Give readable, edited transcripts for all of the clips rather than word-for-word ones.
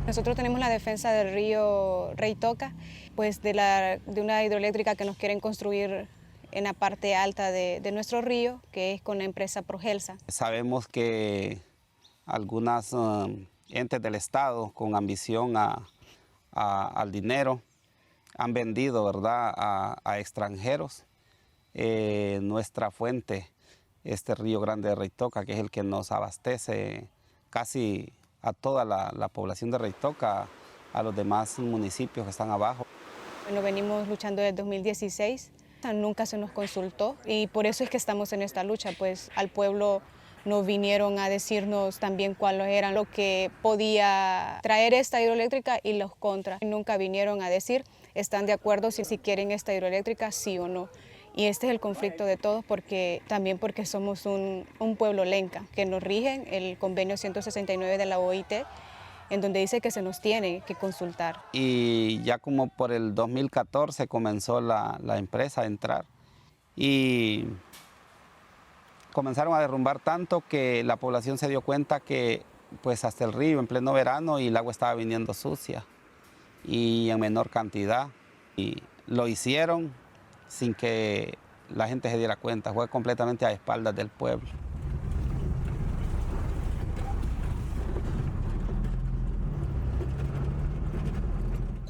Nosotros tenemos la defensa del río Reitoca, pues de una hidroeléctrica que nos quieren construir en la parte alta de nuestro río, que es con la empresa Progelsa. Sabemos que algunas entes del Estado con ambición al dinero han vendido, ¿verdad?, a extranjeros nuestra fuente, este río Grande de Reitoca, que es el que nos abastece casi a toda la población de Reitoca, a los demás municipios que están abajo. Bueno, venimos luchando desde 2016, nunca se nos consultó y por eso es que estamos en esta lucha, pues al pueblo nos vinieron a decirnos también cuáles eran lo que podía traer esta hidroeléctrica y los contras. Nunca vinieron a decir, están de acuerdo si quieren esta hidroeléctrica, sí o no. Y este es el conflicto de todos también porque somos un pueblo lenca, que nos rigen el convenio 169 de la OIT, en donde dice que se nos tiene que consultar. Y ya como por el 2014 comenzó la empresa a entrar y comenzaron a derrumbar tanto que la población se dio cuenta que pues hasta el río en pleno verano y el agua estaba viniendo sucia y en menor cantidad. Y lo hicieron sin que la gente se diera cuenta, fue completamente a espaldas del pueblo.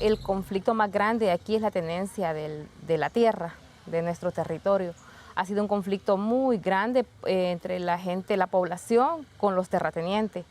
El conflicto más grande aquí es la tenencia de la tierra, de nuestro territorio. Ha sido un conflicto muy grande entre la gente, la población, con los terratenientes,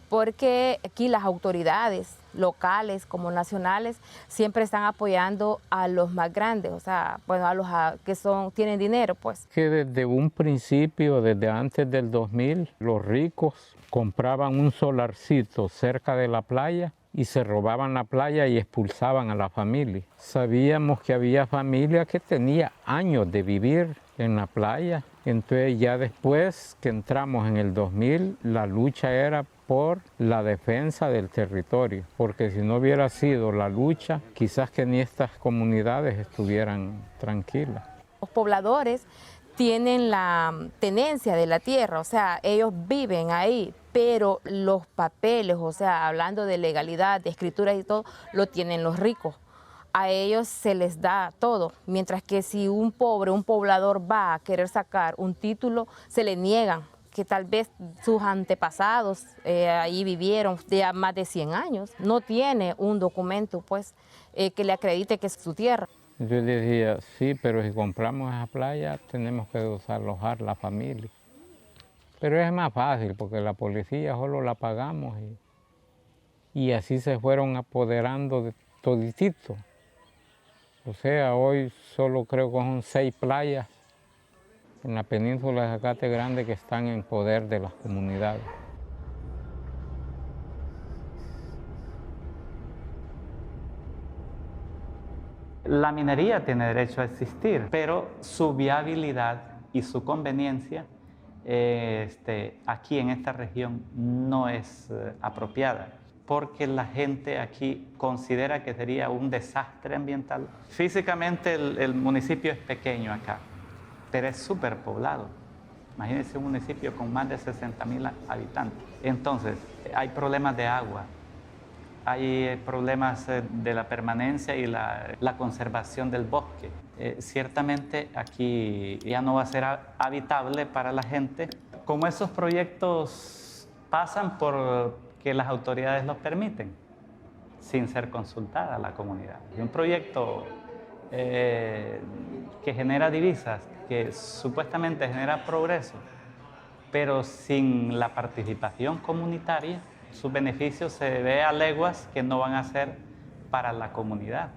porque aquí las autoridades locales como nacionales siempre están apoyando a los más grandes, o sea, bueno, a los que tienen dinero, pues. Que desde un principio, desde antes del 2000, los ricos compraban un solarcito cerca de la playa y se robaban la playa y expulsaban a la familia. Sabíamos que había familias que tenían años de vivir en la playa, entonces ya después que entramos en el 2000, la lucha era por la defensa del territorio, porque si no hubiera sido la lucha, quizás que ni estas comunidades estuvieran tranquilas. Los pobladores tienen la tenencia de la tierra, o sea, ellos viven ahí, pero los papeles, o sea, hablando de legalidad, de escrituras y todo, lo tienen los ricos. A ellos se les da todo, mientras que si un poblador va a querer sacar un título, se le niegan, que tal vez sus antepasados ahí vivieron ya más de 100 años, no tiene un documento pues que le acredite que es su tierra. Yo decía, sí, pero si compramos esa playa tenemos que desalojar la familia. Pero es más fácil porque la policía solo la pagamos y así se fueron apoderando de toditito. O sea, hoy solo creo que son 6 playas en la península de Zacate Grande que están en poder de las comunidades. La minería tiene derecho a existir, pero su viabilidad y su conveniencia aquí en esta región no es apropiada, porque la gente aquí considera que sería un desastre ambiental. Físicamente el municipio es pequeño acá, pero es súper poblado. Imagínense un municipio con más de 60,000 habitantes. Entonces, hay problemas de agua, hay problemas de la permanencia y la conservación del bosque. Ciertamente aquí ya no va a ser habitable para la gente. Como esos proyectos pasan por que las autoridades los permiten, sin ser consultada la comunidad. Y un proyecto que genera divisas, que supuestamente genera progreso, pero sin la participación comunitaria, sus beneficios se ve a leguas que no van a ser para la comunidad.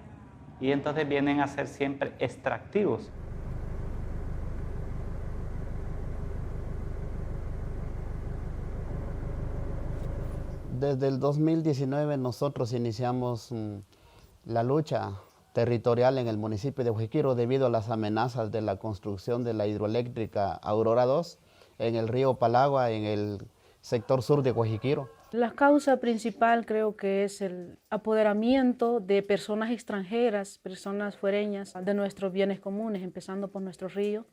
Y entonces vienen a ser siempre extractivos. Desde el 2019 nosotros iniciamos la lucha territorial en el municipio de Guajiquiro debido a las amenazas de la construcción de la hidroeléctrica Aurora 2 en el río Palagua, en el sector sur de Guajiquiro. La causa principal creo que es el apoderamiento de personas extranjeras, personas fuereñas de nuestros bienes comunes, empezando por nuestro río,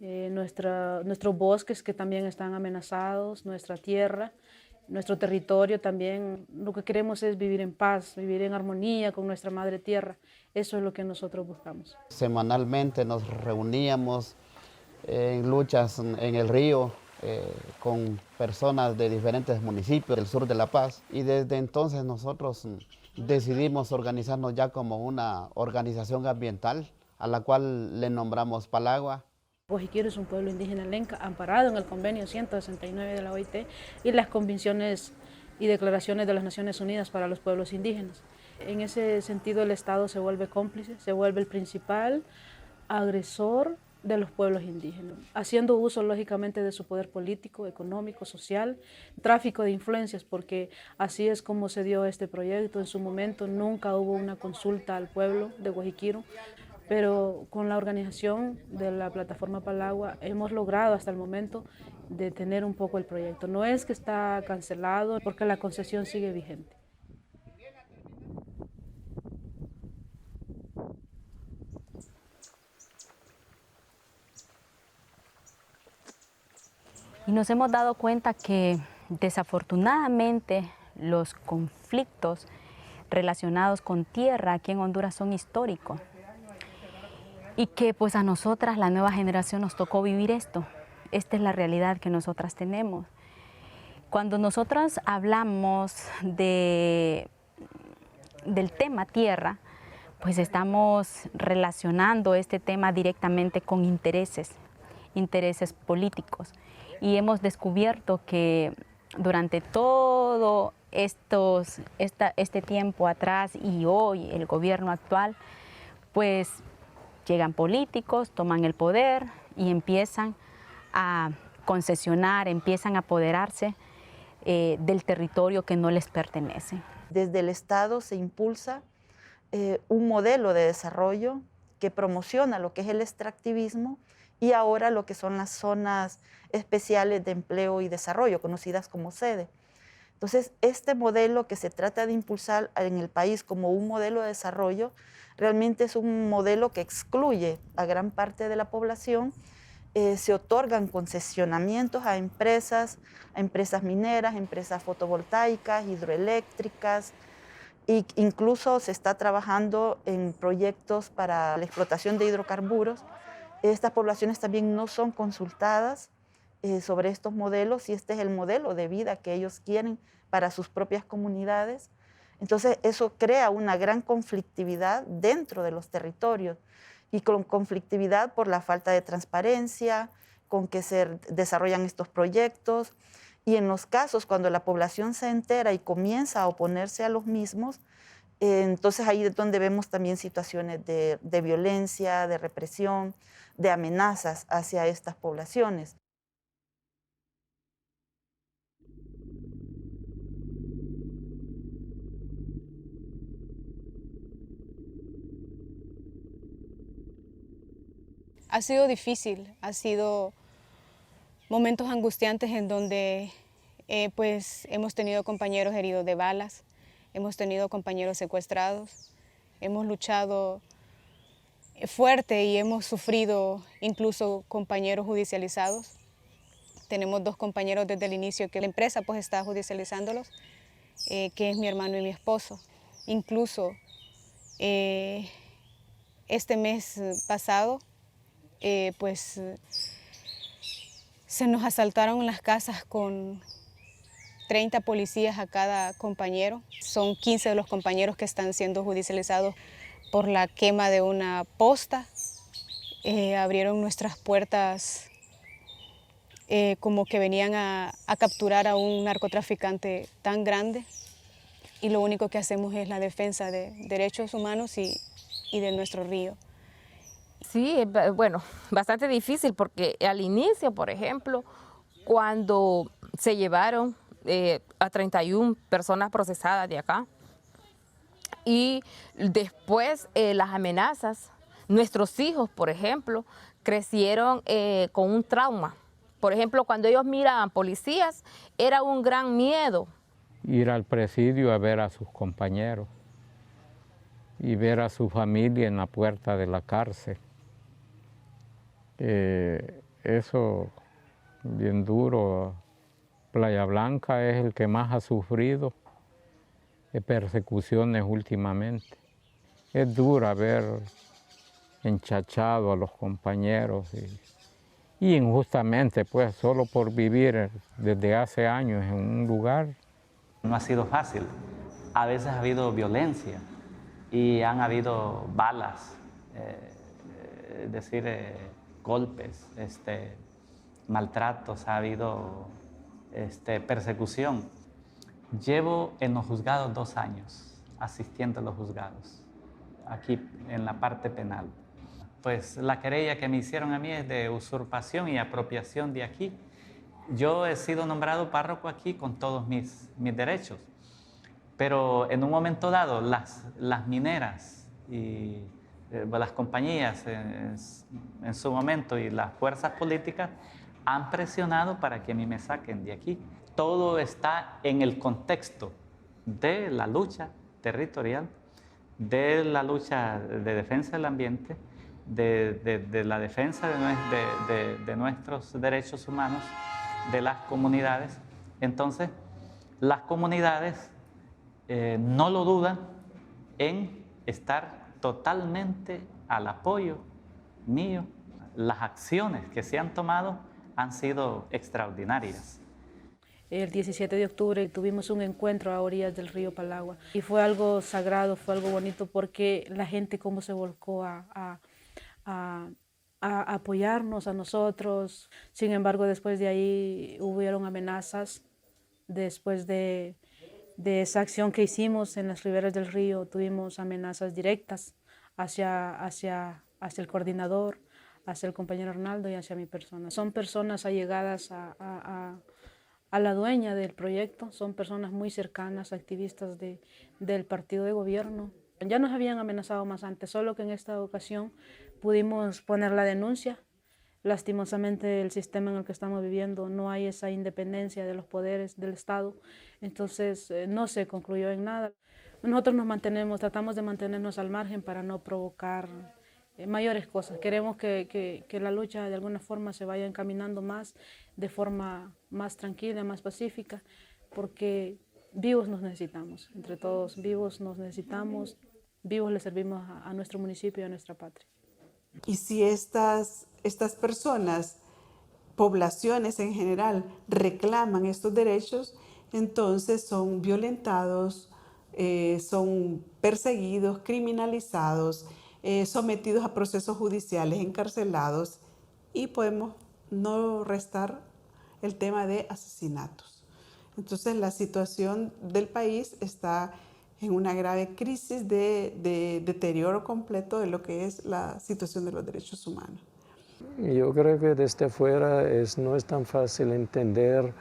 nuestros bosques que también están amenazados, nuestra tierra, nuestro territorio también. Lo que queremos es vivir en paz, vivir en armonía con nuestra madre tierra. Eso es lo que nosotros buscamos. Semanalmente nos reuníamos en luchas en el río con personas de diferentes municipios del sur de La Paz, y desde entonces nosotros decidimos organizarnos ya como una organización ambiental a la cual le nombramos Palagua. Guajiquiro es un pueblo indígena lenca amparado en el convenio 169 de la OIT y las convenciones y declaraciones de las Naciones Unidas para los pueblos indígenas. En ese sentido el Estado se vuelve cómplice, se vuelve el principal agresor de los pueblos indígenas, haciendo uso lógicamente de su poder político, económico, social, tráfico de influencias, porque así es como se dio este proyecto. En su momento nunca hubo una consulta al pueblo de Guajiquiro, pero con la organización de la plataforma Palagua hemos logrado hasta el momento detener un poco el proyecto. No es que está cancelado, porque la concesión sigue vigente. Y nos hemos dado cuenta que desafortunadamente los conflictos relacionados con tierra aquí en Honduras son históricos. Y que pues a nosotras, la nueva generación, nos tocó vivir esto. Esta es la realidad que nosotras tenemos. Cuando nosotras hablamos del tema tierra, pues estamos relacionando este tema directamente con intereses políticos. Y hemos descubierto que durante todo este tiempo atrás y hoy el gobierno actual, pues llegan políticos, toman el poder y empiezan a concesionar, empiezan a apoderarse del territorio que no les pertenece. Desde el Estado se impulsa un modelo de desarrollo que promociona lo que es el extractivismo y ahora lo que son las zonas especiales de empleo y desarrollo, conocidas como SEDE. Entonces, este modelo que se trata de impulsar en el país como un modelo de desarrollo, realmente es un modelo que excluye a gran parte de la población. Se otorgan concesionamientos a empresas mineras, empresas fotovoltaicas, hidroeléctricas, e incluso se está trabajando en proyectos para la explotación de hidrocarburos. Estas poblaciones también no son consultadas sobre estos modelos, y este es el modelo de vida que ellos quieren para sus propias comunidades. Entonces eso crea una gran conflictividad dentro de los territorios, y con conflictividad por la falta de transparencia con que se desarrollan estos proyectos, y en los casos cuando la población se entera y comienza a oponerse a los mismos, entonces ahí es donde vemos también situaciones de violencia, de represión, de amenazas hacia estas poblaciones. Ha sido difícil, ha sido momentos angustiantes en donde pues hemos tenido compañeros heridos de balas, hemos tenido compañeros secuestrados, hemos luchado fuerte y hemos sufrido incluso compañeros judicializados. Tenemos 2 compañeros desde el inicio que la empresa pues está judicializándolos, que es mi hermano y mi esposo. Incluso este mes pasado pues se nos asaltaron las casas con 30 policías a cada compañero. Son 15 de los compañeros que están siendo judicializados por la quema de una posta. Abrieron nuestras puertas como que venían a capturar a un narcotraficante tan grande, y lo único que hacemos es la defensa de derechos humanos y de nuestro río. Sí, bueno, bastante difícil porque al inicio, por ejemplo, cuando se llevaron a 31 personas procesadas de acá, y después las amenazas, nuestros hijos, por ejemplo, crecieron con un trauma. Por ejemplo, cuando ellos miraban policías, era un gran miedo. Ir al presidio a ver a sus compañeros y ver a su familia en la puerta de la cárcel. Eso bien duro, Playa Blanca es el que más ha sufrido persecuciones últimamente. Es duro ver enchachado a los compañeros y injustamente, pues, solo por vivir desde hace años en un lugar. No ha sido fácil. A veces ha habido violencia y han habido balas, es decir, golpes, maltratos, ha habido persecución. Llevo en los juzgados 2 años, asistiendo a los juzgados, aquí en la parte penal. Pues la querella que me hicieron a mí es de usurpación y apropiación de aquí. Yo he sido nombrado párroco aquí con todos mis derechos, pero en un momento dado las mineras y las compañías en su momento y las fuerzas políticas han presionado para que a mí me saquen de aquí. Todo está en el contexto de la lucha territorial, de la lucha de defensa del ambiente, de la defensa de nuestros derechos humanos, de las comunidades. Entonces, las comunidades no lo dudan en estar totalmente al apoyo mío. Las acciones que se han tomado han sido extraordinarias. El 17 de octubre tuvimos un encuentro a orillas del río Palagua y fue algo sagrado, fue algo bonito porque la gente cómo se volcó a apoyarnos a nosotros. Sin embargo, después de ahí hubieron amenazas. Después de esa acción que hicimos en las riberas del río, tuvimos amenazas directas hacia el coordinador, hacia el compañero Arnaldo y hacia mi persona. Son personas allegadas a la dueña del proyecto, son personas muy cercanas, activistas del partido de gobierno. Ya nos habían amenazado más antes, solo que en esta ocasión pudimos poner la denuncia. Lastimosamente el sistema en el que estamos viviendo no hay esa independencia de los poderes del Estado, entonces no se concluyó en nada. Nosotros tratamos de mantenernos al margen para no provocar mayores cosas. Queremos que la lucha de alguna forma se vaya encaminando más, de forma más tranquila, más pacífica, porque vivos nos necesitamos, entre todos vivos nos necesitamos, vivos le servimos a nuestro municipio y a nuestra patria. Y si estas personas, poblaciones en general, reclaman estos derechos, entonces son violentados, son perseguidos, criminalizados, sometidos a procesos judiciales, encarcelados, y podemos no restar el tema de asesinatos. Entonces la situación del país está en una grave crisis de deterioro completo de lo que es la situación de los derechos humanos. Yo creo que desde afuera no es tan fácil entender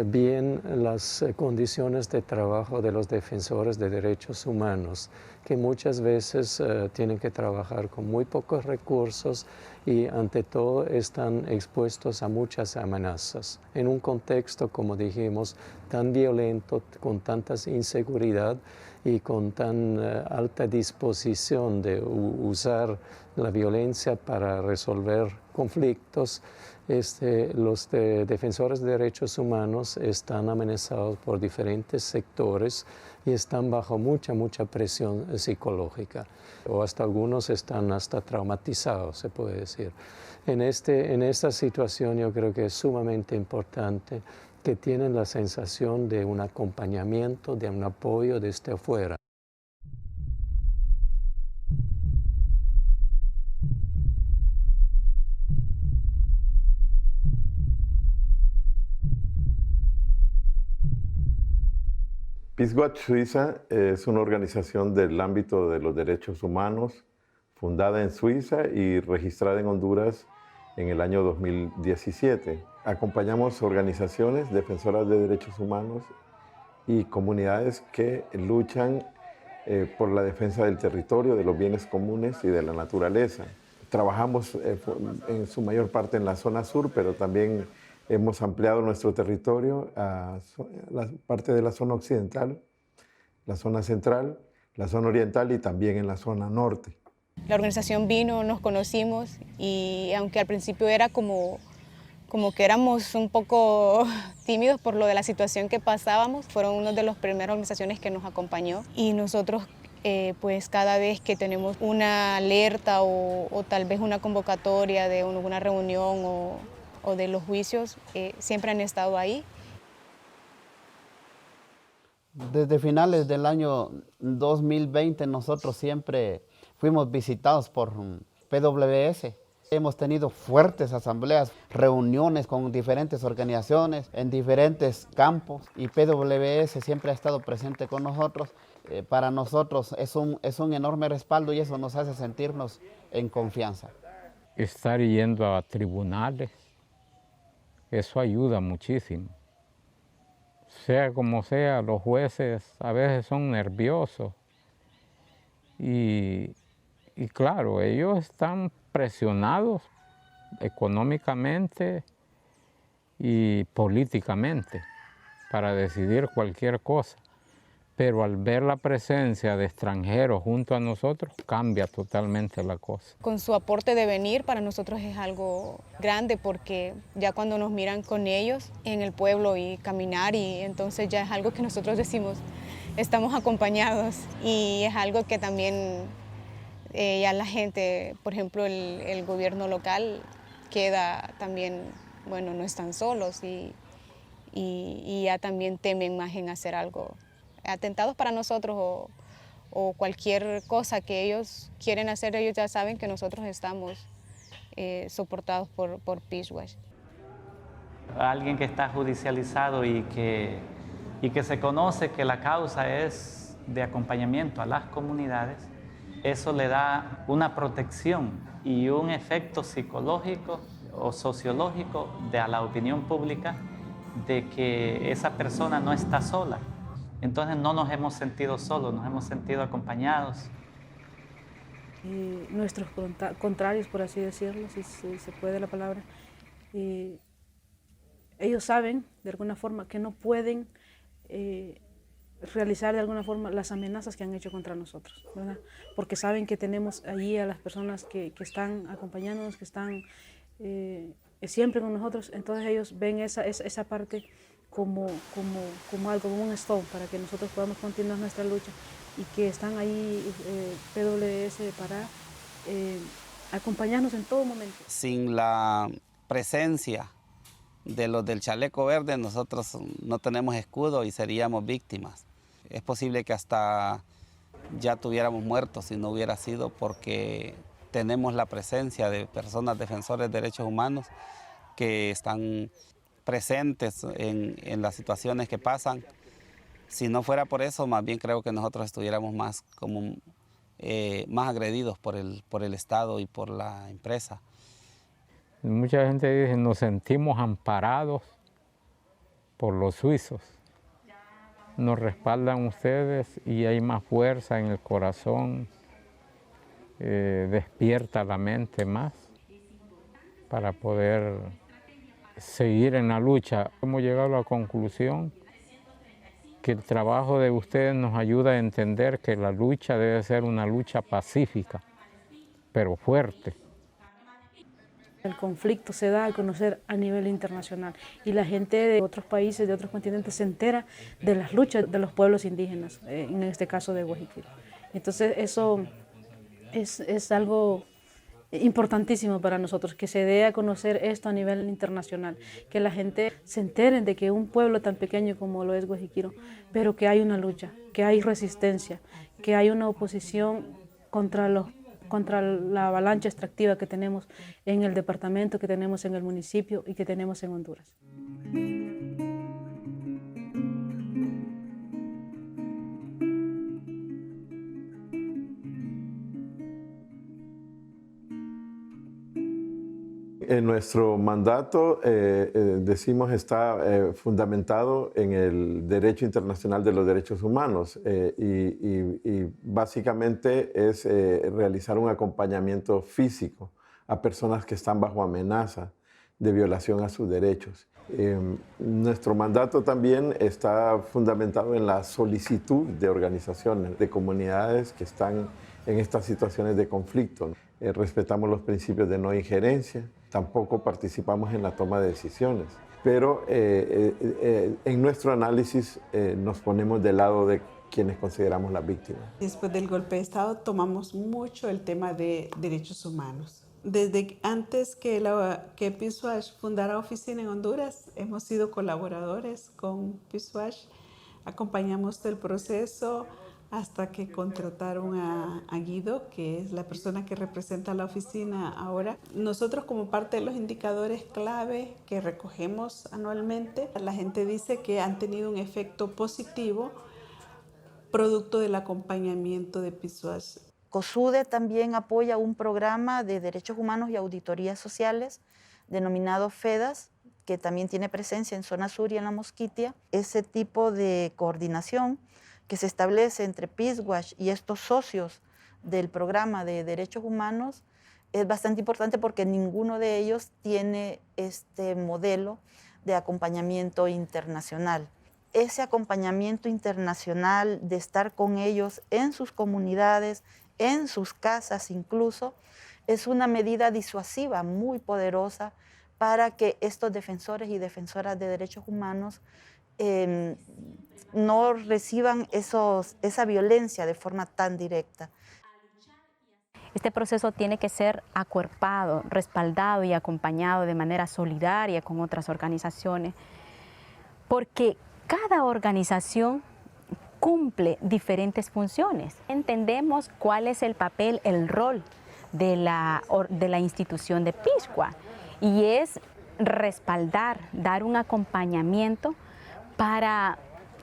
bien las condiciones de trabajo de los defensores de derechos humanos, que muchas veces tienen que trabajar con muy pocos recursos y ante todo están expuestos a muchas amenazas. En un contexto, como dijimos, tan violento, con tanta inseguridad y con tan alta disposición de usar la violencia para resolver conflictos, los defensores de derechos humanos están amenazados por diferentes sectores y están bajo mucha presión psicológica, o hasta algunos están hasta traumatizados, se puede decir. En esta situación yo creo que es sumamente importante que tienen la sensación de un acompañamiento, de un apoyo desde afuera. Peace Watch Suiza es una organización del ámbito de los derechos humanos, fundada en Suiza y registrada en Honduras en el año 2017. Acompañamos organizaciones defensoras de derechos humanos y comunidades que luchan por la defensa del territorio, de los bienes comunes y de la naturaleza. Trabajamos en su mayor parte en la zona sur, pero también hemos ampliado nuestro territorio a la parte de la zona occidental, la zona central, la zona oriental y también en la zona norte. La organización vino, nos conocimos y aunque al principio era como como que éramos un poco tímidos por lo de la situación que pasábamos. Fueron una de las primeras organizaciones que nos acompañó y nosotros pues cada vez que tenemos una alerta o tal vez una convocatoria de una reunión o de los juicios, siempre han estado ahí. Desde finales del año 2020 nosotros siempre fuimos visitados por PWS. Hemos tenido fuertes asambleas, reuniones con diferentes organizaciones en diferentes campos y PWS siempre ha estado presente con nosotros. Para nosotros es un enorme respaldo y eso nos hace sentirnos en confianza. Estar yendo a tribunales, eso ayuda muchísimo. Sea como sea, los jueces a veces son nerviosos y claro, ellos están presionados económicamente y políticamente para decidir cualquier cosa, pero al ver la presencia de extranjeros junto a nosotros cambia totalmente la cosa. Con su aporte de venir para nosotros es algo grande porque ya cuando nos miran con ellos en el pueblo y caminar y entonces ya es algo que nosotros decimos, estamos acompañados y es algo que también ya la gente, por ejemplo el gobierno local queda también, bueno, no están solos y ya también temen más en hacer algo, atentados para nosotros o cualquier cosa que ellos quieren hacer, ellos ya saben que nosotros estamos soportados por Peace Watch. Alguien que está judicializado y que se conoce que la causa es de acompañamiento a las comunidades, eso le da una protección y un efecto psicológico o sociológico a la opinión pública de que esa persona no está sola. Entonces no nos hemos sentido solos, nos hemos sentido acompañados. Nuestros contrarios, por así decirlo, si se puede la palabra, ellos saben de alguna forma que no pueden realizar de alguna forma las amenazas que han hecho contra nosotros, ¿verdad? Porque saben que tenemos allí a las personas que están acompañándonos, que están siempre con nosotros, entonces ellos ven esa parte como algo, como un stop para que nosotros podamos continuar nuestra lucha y que están ahí PWS para acompañarnos en todo momento. Sin la presencia de los del chaleco verde, nosotros no tenemos escudo y seríamos víctimas. Es posible que hasta ya tuviéramos muertos si no hubiera sido porque tenemos la presencia de personas defensores de derechos humanos que están presentes en las situaciones que pasan. Si no fuera por eso, más bien creo que nosotros estuviéramos más agredidos por el Estado y por la empresa. Mucha gente dice, nos sentimos amparados por los suizos. Nos respaldan ustedes y hay más fuerza en el corazón, despierta la mente más para poder seguir en la lucha. Hemos llegado a la conclusión que el trabajo de ustedes nos ayuda a entender que la lucha debe ser una lucha pacífica, pero fuerte. El conflicto se da a conocer a nivel internacional y la gente de otros países, de otros continentes se entera de las luchas de los pueblos indígenas, en este caso de Guajiquiro. Entonces eso es algo importantísimo para nosotros, que se dé a conocer esto a nivel internacional, que la gente se entere de que un pueblo tan pequeño como lo es Guajiquiro, pero que hay una lucha, que hay resistencia, que hay una oposición contra la avalancha extractiva que tenemos en el departamento, que tenemos en el municipio y que tenemos en Honduras. Nuestro mandato, decimos, está fundamentado en el derecho internacional de los derechos humanos y básicamente es realizar un acompañamiento físico a personas que están bajo amenaza de violación a sus derechos. Nuestro mandato también está fundamentado en la solicitud de organizaciones, de comunidades que están en estas situaciones de conflicto. respetamos los principios de no injerencia, tampoco participamos en la toma de decisiones. Pero en nuestro análisis nos ponemos del lado de quienes consideramos las víctimas. Después del golpe de Estado tomamos mucho el tema de derechos humanos. Desde antes que Peace Watch fundara oficina en Honduras, hemos sido colaboradores con Peace Watch, acompañamos todo el proceso hasta que contrataron a Guido, que es la persona que representa la oficina ahora. Nosotros, como parte de los indicadores clave que recogemos anualmente, la gente dice que han tenido un efecto positivo producto del acompañamiento de Peace Watch. COSUDE también apoya un programa de derechos humanos y auditorías sociales denominado FEDAS, que también tiene presencia en Zona Sur y en La Mosquitia. Ese tipo de coordinación que se establece entre Peace Watch y estos socios del programa de derechos humanos es bastante importante porque ninguno de ellos tiene este modelo de acompañamiento internacional. Ese acompañamiento internacional de estar con ellos en sus comunidades, en sus casas incluso, es una medida disuasiva muy poderosa para que estos defensores y defensoras de derechos humanos no reciban esa violencia de forma tan directa. Este proceso tiene que ser acuerpado, respaldado y acompañado de manera solidaria con otras organizaciones, porque cada organización cumple diferentes funciones. Entendemos cuál es el papel, el rol de la institución de Peace Watch, y es respaldar, dar un acompañamiento para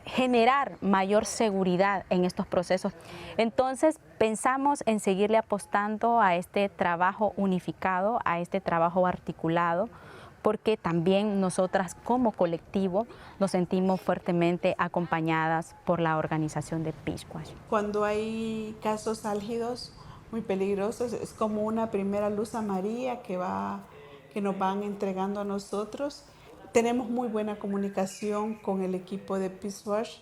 generar mayor seguridad en estos procesos. Entonces pensamos en seguirle apostando a este trabajo unificado, a este trabajo articulado, porque también nosotras como colectivo nos sentimos fuertemente acompañadas por la organización de Peace Watch. Cuando hay casos álgidos muy peligrosos, es como una primera luz amarilla que nos van entregando a nosotros. Tenemos muy buena comunicación con el equipo de Peace Watch.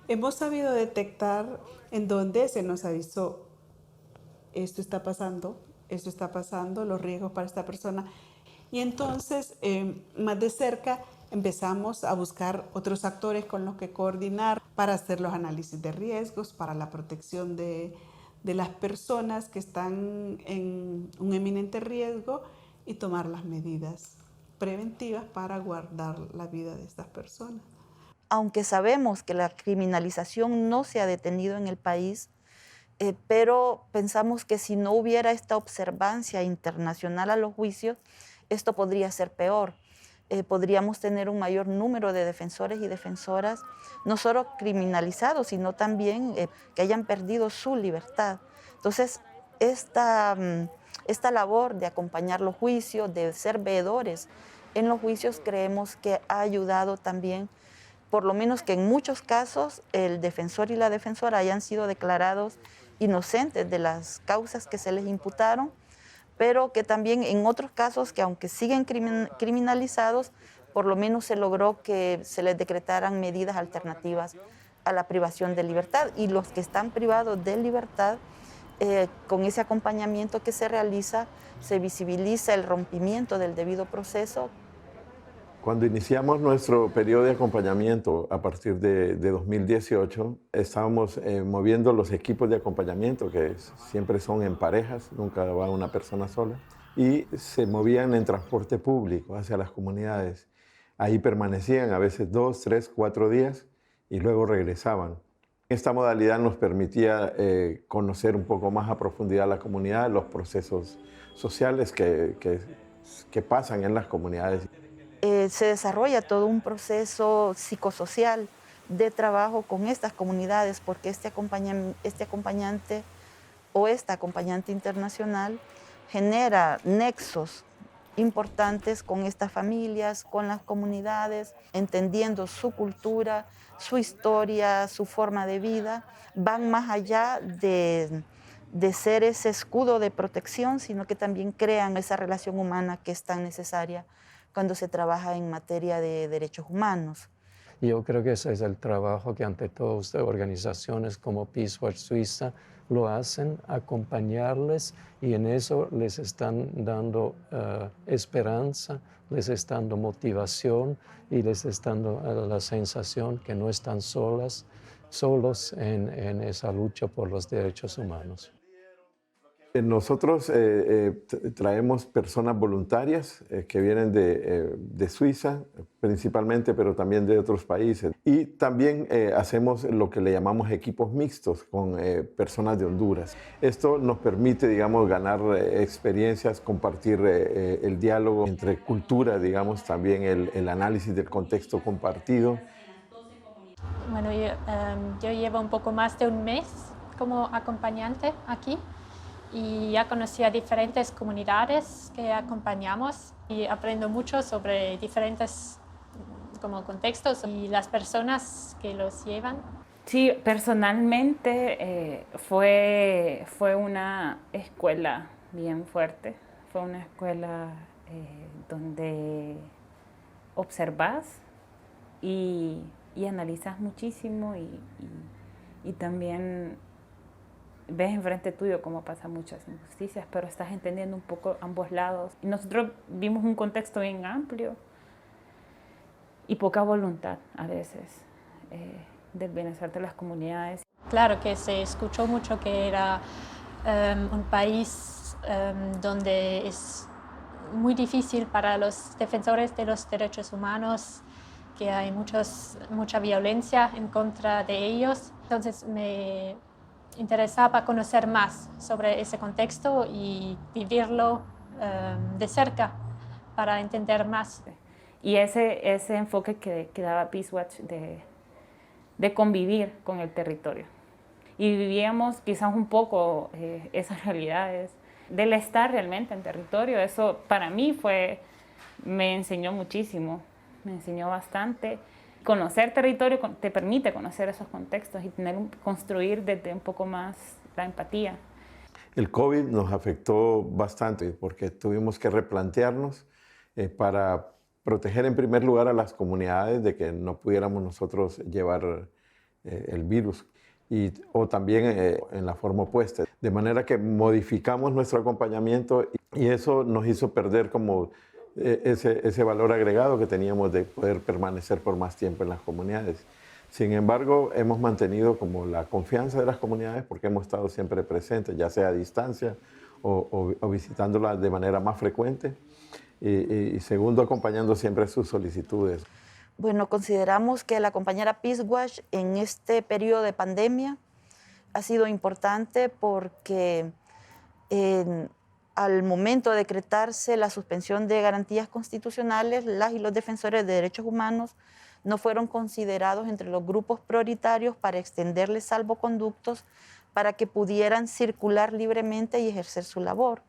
Hemos sabido detectar en dónde se nos avisó, esto está pasando, los riesgos para esta persona. Y entonces, más de cerca, empezamos a buscar otros actores con los que coordinar para hacer los análisis de riesgos, para la protección de las personas que están en un eminente riesgo y tomar las medidas preventivas para guardar la vida de estas personas. Aunque sabemos que la criminalización no se ha detenido en el país, pero pensamos que si no hubiera esta observancia internacional a los juicios, esto podría ser peor. Podríamos tener un mayor número de defensores y defensoras, no solo criminalizados, sino también que hayan perdido su libertad. Entonces, esta labor de acompañar los juicios, de ser veedores en los juicios, creemos que ha ayudado también, por lo menos que en muchos casos el defensor y la defensora hayan sido declarados inocentes de las causas que se les imputaron, pero que también en otros casos que aunque siguen criminalizados, por lo menos se logró que se les decretaran medidas alternativas a la privación de libertad, y los que están privados de libertad, con ese acompañamiento que se realiza, se visibiliza el rompimiento del debido proceso. Cuando iniciamos nuestro periodo de acompañamiento a partir de 2018, estábamos moviendo los equipos de acompañamiento, que siempre son en parejas, nunca va una persona sola, y se movían en transporte público hacia las comunidades. Ahí permanecían a veces 2, 3, 4 días y luego regresaban. Esta modalidad nos permitía conocer un poco más a profundidad la comunidad, los procesos sociales que pasan en las comunidades. Se desarrolla todo un proceso psicosocial de trabajo con estas comunidades, porque este acompañante o esta acompañante internacional genera nexos importantes con estas familias, con las comunidades, entendiendo su cultura, su historia, su forma de vida. Van más allá de ser ese escudo de protección, sino que también crean esa relación humana que es tan necesaria cuando se trabaja en materia de derechos humanos. Y yo creo que ese es el trabajo que ante todo organizaciones como Peace Watch Suiza lo hacen, acompañarles, y en eso les están dando esperanza, les están dando motivación y les están dando la sensación que no están solos en esa lucha por los derechos humanos. Nosotros traemos personas voluntarias que vienen de Suiza principalmente, pero también de otros países. Y también hacemos lo que le llamamos equipos mixtos con personas de Honduras. Esto nos permite, digamos, ganar experiencias, compartir el diálogo entre culturas, digamos, también el análisis del contexto compartido. Bueno, yo llevo un poco más de un mes como acompañante aquí. Y ya conocí a diferentes comunidades que acompañamos y aprendo mucho sobre diferentes como contextos y las personas que los llevan. Sí, personalmente fue una escuela bien fuerte. Fue una escuela donde observas y analizas muchísimo y también ves enfrente tuyo cómo pasan muchas injusticias, pero estás entendiendo un poco ambos lados. Y nosotros vimos un contexto bien amplio y poca voluntad a veces del bienestar de las comunidades. Claro que se escuchó mucho que era un país donde es muy difícil para los defensores de los derechos humanos, que hay mucha violencia en contra de ellos. Entonces me interesaba conocer más sobre ese contexto y vivirlo de cerca para entender más. Y ese enfoque que daba Peace Watch de convivir con el territorio. Y vivíamos quizás un poco esas realidades del estar realmente en territorio. Eso para mí me enseñó muchísimo, me enseñó bastante. Conocer territorio te permite conocer esos contextos y construir desde un poco más la empatía. El COVID nos afectó bastante porque tuvimos que replantearnos para proteger en primer lugar a las comunidades de que no pudiéramos nosotros llevar el virus o también en la forma opuesta. De manera que modificamos nuestro acompañamiento y eso nos hizo perder como ese valor agregado que teníamos de poder permanecer por más tiempo en las comunidades. Sin embargo, hemos mantenido como la confianza de las comunidades porque hemos estado siempre presentes, ya sea a distancia o visitándolas de manera más frecuente. Y segundo, acompañando siempre sus solicitudes. Bueno, consideramos que el acompañar a Peace Watch en este periodo de pandemia ha sido importante porque al momento de decretarse la suspensión de garantías constitucionales, las y los defensores de derechos humanos no fueron considerados entre los grupos prioritarios para extenderles salvoconductos para que pudieran circular libremente y ejercer su labor.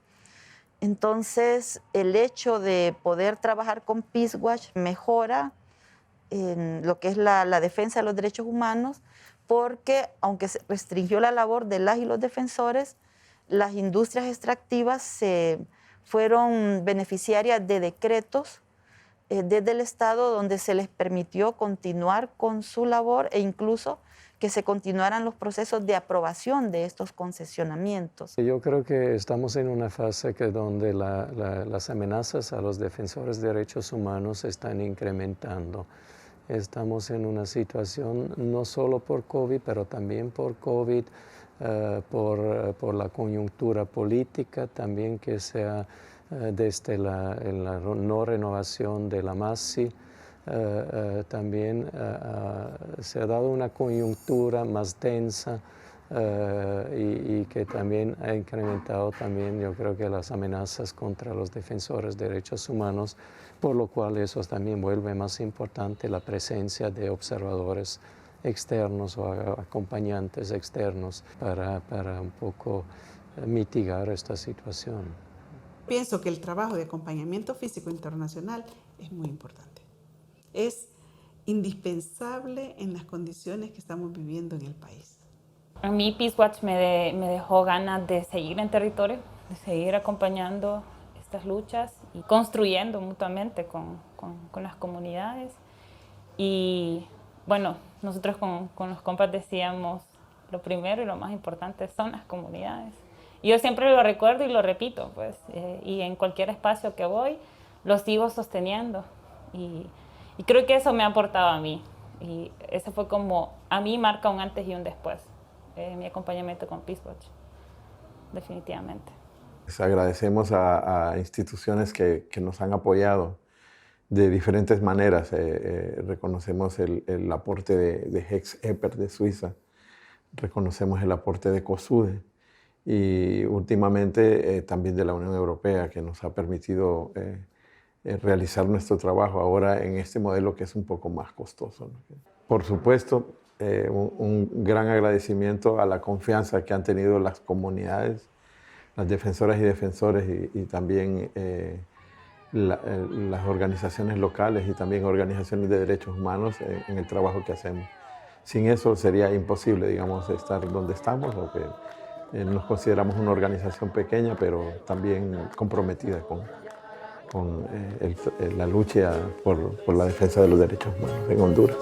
Entonces, el hecho de poder trabajar con Peace Watch mejora en lo que es la defensa de los derechos humanos, porque aunque se restringió la labor de las y los defensores, las industrias extractivas fueron beneficiarias de decretos desde el Estado donde se les permitió continuar con su labor e incluso que se continuaran los procesos de aprobación de estos concesionamientos. Yo creo que estamos en una fase donde las amenazas a los defensores de derechos humanos se están incrementando. Estamos en una situación no solo por COVID, pero también por COVID, por la coyuntura política, también que sea desde la no renovación de la MASI. También se ha dado una coyuntura más densa y que también ha incrementado también, yo creo que las amenazas contra los defensores de derechos humanos, por lo cual eso también vuelve más importante la presencia de observadores externos o acompañantes externos para un poco mitigar esta situación. Pienso que el trabajo de acompañamiento físico internacional es muy importante. Es indispensable en las condiciones que estamos viviendo en el país. A mí Peace Watch me dejó ganas de seguir en territorio, de seguir acompañando estas luchas y construyendo mutuamente con las comunidades y bueno, nosotros con los compas decíamos, lo primero y lo más importante son las comunidades. Y yo siempre lo recuerdo y lo repito, pues, y en cualquier espacio que voy, lo sigo sosteniendo. Y creo que eso me ha aportado a mí. Y eso fue como, a mí marca un antes y un después, mi acompañamiento con Peace Watch, definitivamente. Les agradecemos a instituciones que nos han apoyado de diferentes maneras. Reconocemos el aporte de Hex-Eper de Suiza, reconocemos el aporte de COSUDE y últimamente también de la Unión Europea, que nos ha permitido realizar nuestro trabajo ahora en este modelo que es un poco más costoso, ¿no? Por supuesto, un gran agradecimiento a la confianza que han tenido las comunidades, las defensoras y defensores y también las organizaciones locales y también organizaciones de derechos humanos en el trabajo que hacemos. Sin eso sería imposible, digamos, estar donde estamos, porque nos consideramos una organización pequeña, pero también comprometida con la lucha por la defensa de los derechos humanos en Honduras.